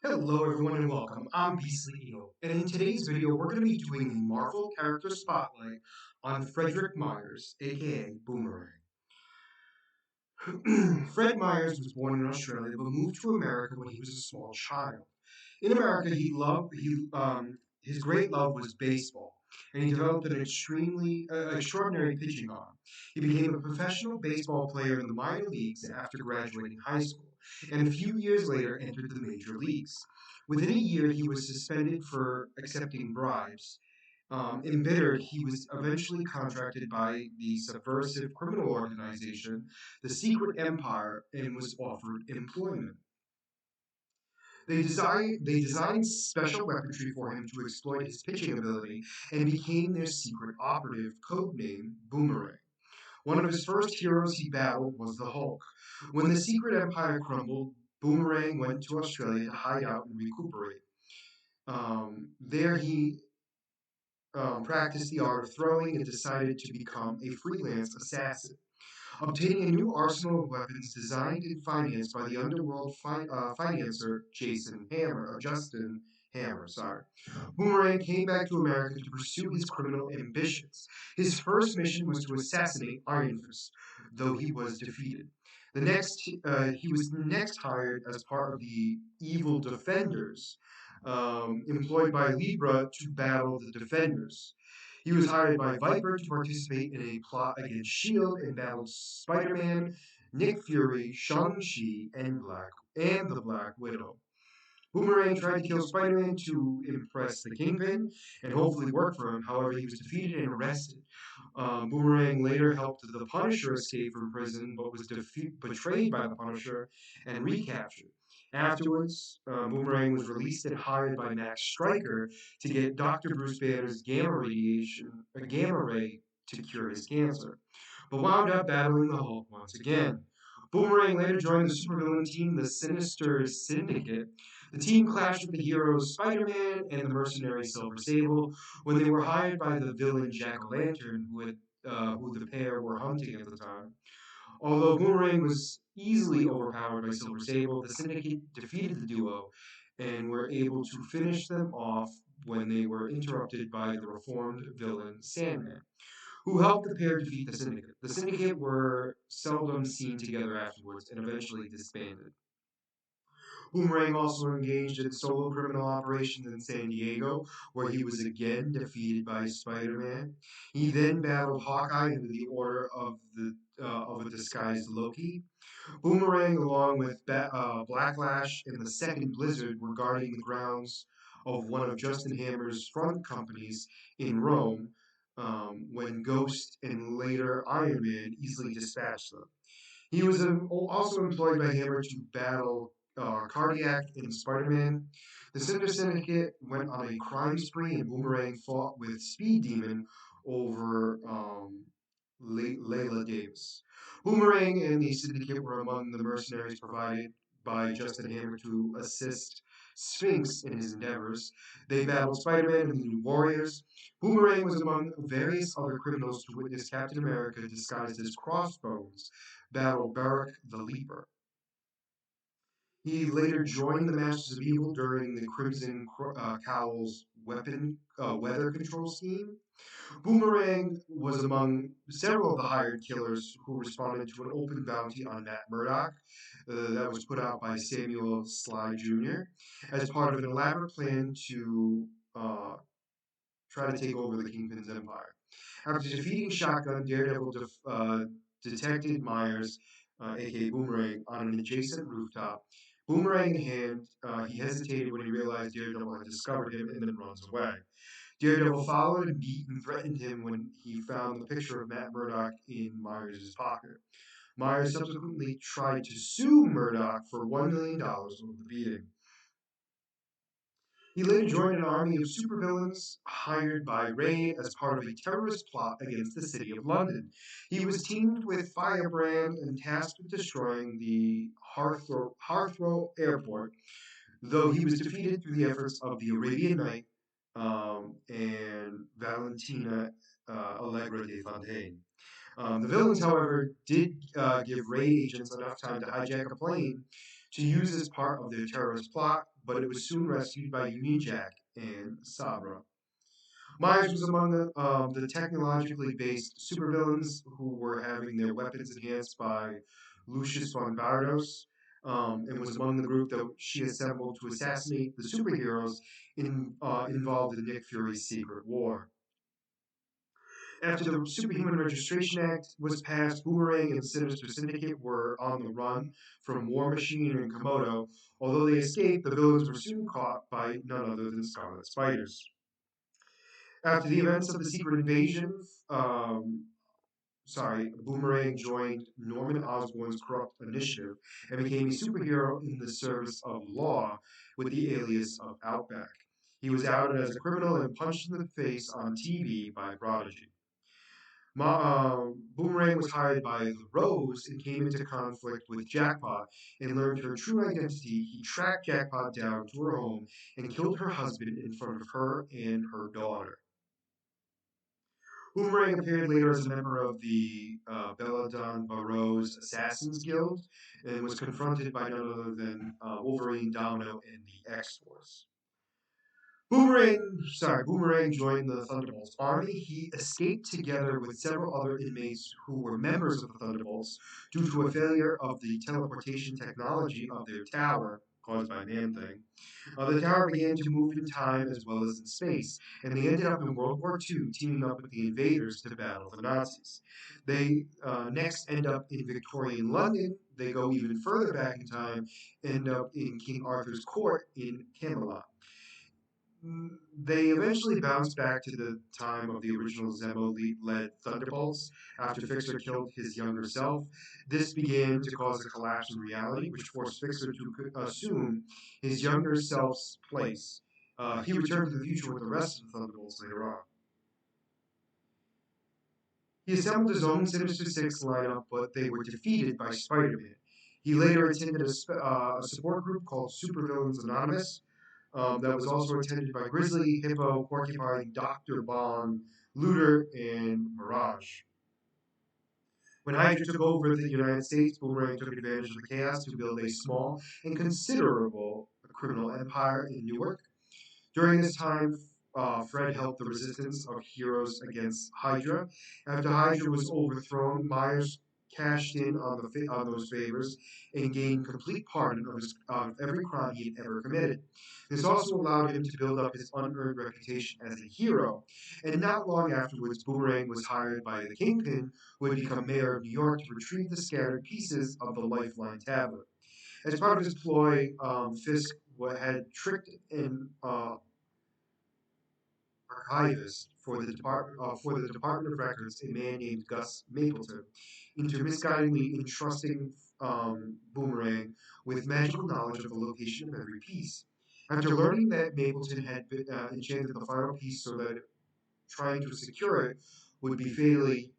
Hello everyone and welcome. I'm Beastly Eel, and in today's video we're going to be doing a Marvel character spotlight on Frederick Myers, aka Boomerang. Fred Myers was born in Australia but moved to America when he was a small child. In America, his great love was baseball, and he developed an extraordinary pitching arm. He became a professional baseball player in the minor leagues after graduating high school, and a few years later entered the major leagues. Within a year, he was suspended for accepting bribes. Embittered, he was eventually contracted by the subversive criminal organization, the Secret Empire, and was offered employment. They designed special weaponry for him to exploit his pitching ability and became their secret operative, codenamed Boomerang. One of his first heroes he battled was the Hulk. When the Secret Empire crumbled, Boomerang went to Australia to hide out and recuperate. There he practiced the art of throwing and decided to become a freelance assassin, obtaining a new arsenal of weapons designed and financed by the underworld financier Justin Hammer. Sorry. Boomerang came back to America to pursue his criminal ambitions. His first mission was to assassinate Iron Fist, though he was defeated. He was next hired as part of the Evil Defenders, employed by Libra to battle the Defenders. He was hired by Viper to participate in a plot against S.H.I.E.L.D. and battled Spider-Man, Nick Fury, Shang-Chi, and the Black Widow. Boomerang tried to kill Spider-Man to impress the Kingpin and hopefully work for him. However, he was defeated and arrested. Boomerang later helped the Punisher escape from prison, but was betrayed by the Punisher and recaptured. Afterwards, Boomerang was released and hired by Max Stryker to get Dr. Bruce Banner's gamma ray to cure his cancer, but wound up battling the Hulk once again. Boomerang later joined the supervillain team, the Sinister Syndicate. The team clashed with the heroes Spider-Man and the mercenary Silver Sable when they were hired by the villain Jack-O-Lantern, who the pair were hunting at the time. Although Boomerang was easily overpowered by Silver Sable, the Syndicate defeated the duo and were able to finish them off when they were interrupted by the reformed villain Sandman, who helped the pair defeat the Syndicate. The Syndicate were seldom seen together afterwards and eventually disbanded. Boomerang also engaged in solo criminal operations in San Diego, where he was again defeated by Spider-Man. He then battled Hawkeye under the order of a disguised Loki. Boomerang, along with Blacklash and the Second Blizzard, were guarding the grounds of one of Justin Hammer's front companies in Rome, when Ghost and later Iron Man easily dispatched them. He was also employed by Hammer to battle Cardiac in Spider-Man. The Cinder Syndicate went on a crime spree, and Boomerang fought with Speed Demon over Layla Davis. Boomerang and the Syndicate were among the mercenaries provided by Justin Hammer to assist Sphinx in his endeavors. They battled Spider-Man and the New Warriors. Boomerang was among various other criminals to witness Captain America disguised as Crossbones battle Barak the Leaper. He later joined the Masters of Evil during the Crimson Cowl's weather control scheme. Boomerang was among several of the hired killers who responded to an open bounty on Matt Murdock that was put out by Samuel Sly Jr. as part of an elaborate plan to try to take over the Kingpin's empire. After defeating Shotgun, Daredevil detected Myers, aka Boomerang, on an adjacent rooftop. Boomerang in hand, he hesitated when he realized Daredevil had discovered him and then runs away. Daredevil followed and beat and threatened him when he found the picture of Matt Murdock in Myers' pocket. Myers subsequently tried to sue Murdock for $1 million dollars over the beating. He later joined an army of supervillains hired by Ray as part of a terrorist plot against the city of London. He was teamed with Firebrand and tasked with destroying the Heathrow Airport, though he was defeated through the efforts of the Arabian Night and Valentina Allegra de Fontaine. The villains, however, did give Ray agents enough time to hijack a plane to use as part of their terrorist plot, but it was soon rescued by Union Jack and Sabra. Myers was among the technologically based supervillains who were having their weapons enhanced by Lucius von Bardos, and was among the group that she assembled to assassinate the superheroes involved in Nick Fury's secret war. After the Superhuman Registration Act was passed, Boomerang and the Sinister Syndicate were on the run from War Machine and Komodo. Although they escaped, the villains were soon caught by none other than Scarlet Spiders. After the events of the Secret Invasion, um, Boomerang joined Norman Osborn's corrupt initiative and became a superhero in the service of law with the alias of Outback. He was outed as a criminal and punched in the face on TV by Prodigy. Boomerang was hired by the Rose and came into conflict with Jackpot and learned her true identity. He tracked Jackpot down to her home and killed her husband in front of her and her daughter. Boomerang appeared later as a member of the Belladon Barrows Assassins Guild and was confronted by none other than Wolverine, Domino, and the X-Force. Boomerang joined the Thunderbolts army. He escaped together with several other inmates who were members of the Thunderbolts due to a failure of the teleportation technology of their tower, caused by Man-Thing. The tower began to move in time as well as in space, and they ended up in World War II teaming up with the invaders to battle the Nazis. They next end up in Victorian London. They go even further back in time, end up in King Arthur's court in Camelot. They eventually bounced back to the time of the original Zemo-led Thunderbolts after Fixer killed his younger self. This began to cause a collapse in reality, which forced Fixer to assume his younger self's place. He returned to the future with the rest of the Thunderbolts later on. He assembled his own Sinister Six lineup, but they were defeated by Spider-Man. He later attended a support group called Supervillains Anonymous, that was also attended by Grizzly, Hippo, Porcupine, Dr. Bond, Looter, and Mirage. When Hydra took over the United States, Boomerang took advantage of the chaos to build a small and considerable criminal empire in Newark. During this time, Fred helped the resistance of heroes against Hydra. After Hydra was overthrown, Myers cashed in on those favors and gained complete pardon of every crime he had ever committed. This also allowed him to build up his unearned reputation as a hero. And not long afterwards, Boomerang was hired by the Kingpin, who had become mayor of New York, to retrieve the scattered pieces of the Lifeline tablet. As part of his ploy, Fisk had tricked an archivist for the Department of Records, a man named Gus Mapleton, into misguidingly entrusting Boomerang with magical knowledge of the location of every piece. After learning that Mapleton had enchanted the final piece so that trying to secure it would be fatally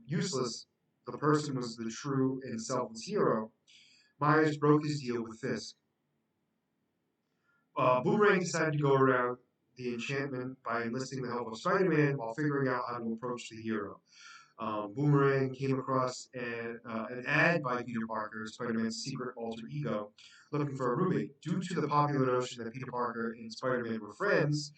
useless, the person was the true and selfless hero, Myers broke his deal with Fisk. Boomerang decided to go around the enchantment by enlisting the help of Spider-Man while figuring out how to approach the hero. Boomerang came across an ad by Peter Parker, Spider-Man's secret alter ego, looking for a roommate. Due to the popular notion that Peter Parker and Spider-Man were friends,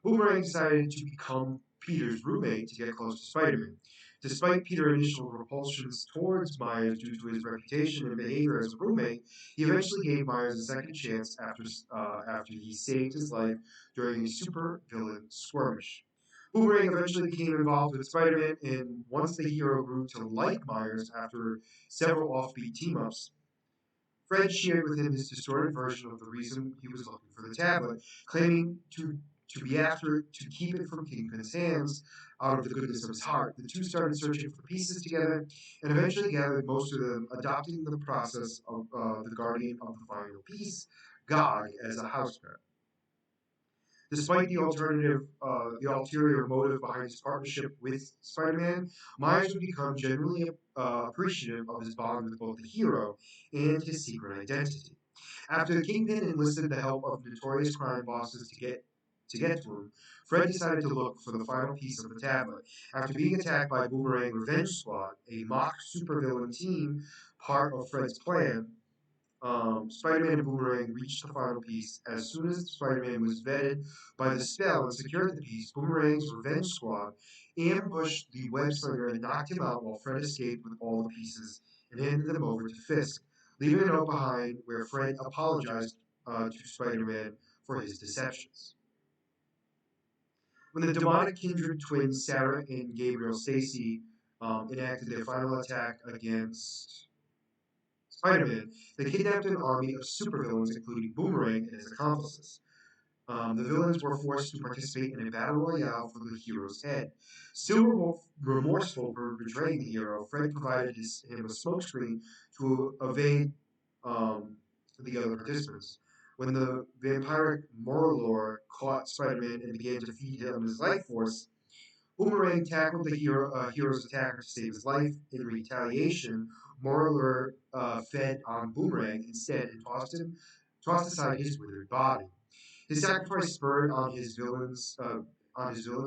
Boomerang decided to become Peter's roommate to get close to Spider-Man. Despite Peter's initial repulsions towards Myers due to his reputation and behavior as a roommate, he eventually gave Myers a second chance after he saved his life during a super-villain skirmish. Boomerang eventually became involved with Spider-Man, and once the hero grew to like Myers after several offbeat team-ups, Fred shared with him his distorted version of the reason he was looking for the tablet, claiming to be after it to keep it from Kingpin's hands out of the goodness of his heart. The two started searching for pieces together and eventually gathered most of them, adopting the process of the guardian of the final piece, Gog, as a house pet. Despite the ulterior motive behind his partnership with Spider-Man, Myers would become genuinely appreciative of his bond with both the hero and his secret identity. After the Kingpin enlisted the help of notorious crime bosses to get to him, Fred decided to look for the final piece of the tablet. After being attacked by Boomerang Revenge Squad, a mock supervillain team part of Fred's plan, Spider-Man and Boomerang reached the final piece. As soon as Spider-Man was vetted by the spell and secured the piece, Boomerang's revenge squad ambushed the web slinger and knocked him out while Fred escaped with all the pieces and handed them over to Fisk, leaving a note behind where Fred apologized to Spider-Man for his deceptions. When the demonic kindred twins Sarah and Gabriel Stacy enacted their final attack against Spider-Man, they kidnapped an army of supervillains, including Boomerang and his accomplices. The villains were forced to participate in a battle royale for the hero's head. Still remorseful for betraying the hero, Fred provided him a smokescreen to evade the other participants. When the vampiric Morlor caught Spider-Man and began to feed him his life force, Boomerang tackled the hero's attacker to save his life. In retaliation, Morlor fed on Boomerang instead and tossed aside his withered body. His sacrifice spurred on his villain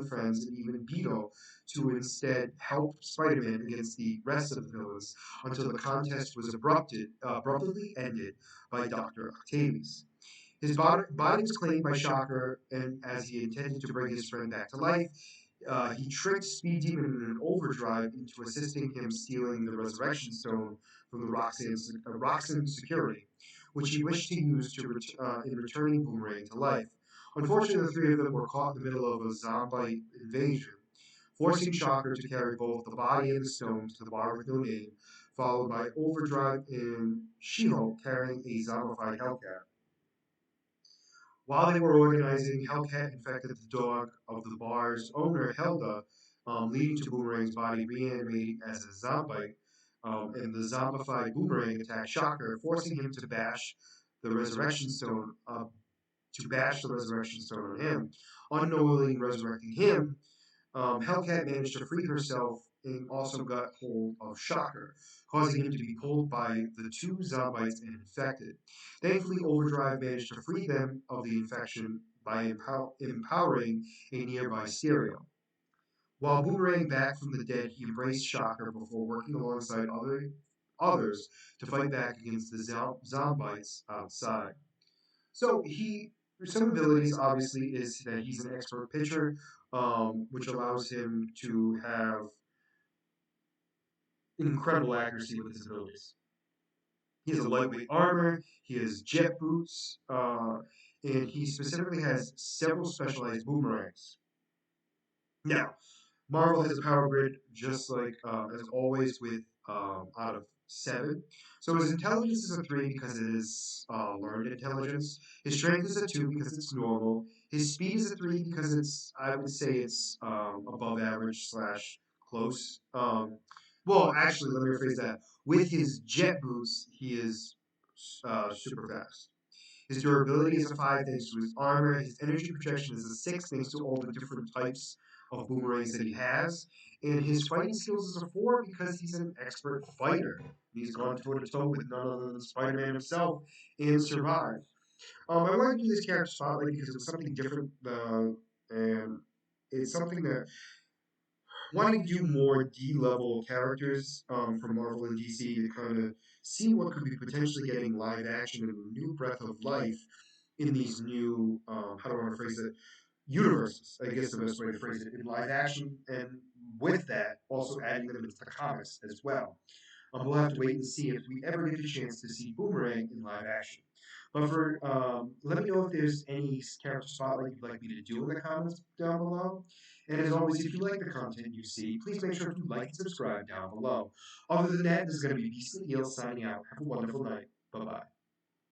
friends, and even Beetle to instead help Spider-Man against the rest of the villains until the contest was abruptly ended by Dr. Octavius. His body was claimed by Shocker, and as he intended to bring his friend back to life, he tricked Speed Demon in an overdrive into assisting him stealing the Resurrection Stone from the Roxanne security, which he wished to use in returning Boomerang to life. Unfortunately, the three of them were caught in the middle of a zombie invasion, forcing Shocker to carry both the body and the stone to the bar with no name, followed by Overdrive and She-Hulk carrying a zombified Hellcat. While they were organizing, Hellcat infected the dog of the bar's owner, Helga, leading to Boomerang's body reanimating as a zombie. And the zombified Boomerang attacked Shocker, forcing him the Resurrection Stone, to bash the Resurrection Stone on him. Unknowingly resurrecting him, Hellcat managed to free herself and also got hold of Shocker, causing him to be pulled by the two zombites and infected. Thankfully, Overdrive managed to free them of the infection by empowering a nearby stereo. While Boomerang back from the dead, he embraced Shocker before working alongside others to fight back against the zombites outside. So some abilities obviously is that he's an expert pitcher, which allows him to have incredible accuracy with his abilities. He has a lightweight armor, he has jet boots, and he specifically has several specialized boomerangs. Now, Marvel has a power grid just like as always with out of 7. So his intelligence is a 3 because it is learned intelligence. His strength is a 2 because it's normal. His speed is a 3 because I would say it's above average slash close. Well, actually, let me rephrase that. With his jet boots, he is super fast. His durability is a 5 thanks to his armor. His energy projection is a 6 thanks to all the different types of boomerangs that he has. And his fighting skills is a 4 because he's an expert fighter. He's gone toe to toe with none other than Spider Man himself and survived. I wanted to do this character spotlight because it was something different, and it's something that wanting to do more D level characters from Marvel and DC to kind of see what could be potentially getting live action and a new breath of life in these new, how do I want to phrase it, universes, I guess the best way to phrase it, in live action, and with that, also adding them into the comics as well. We'll have to wait and see if we ever get a chance to see Boomerang in live action. But let me know if there's any character spotlight you'd like me to do in the comments down below. And as always, if you like the content you see, please make sure to like and subscribe down below. Other than that, this is going to be Beastly Eel signing out. Have a wonderful night. Bye-bye.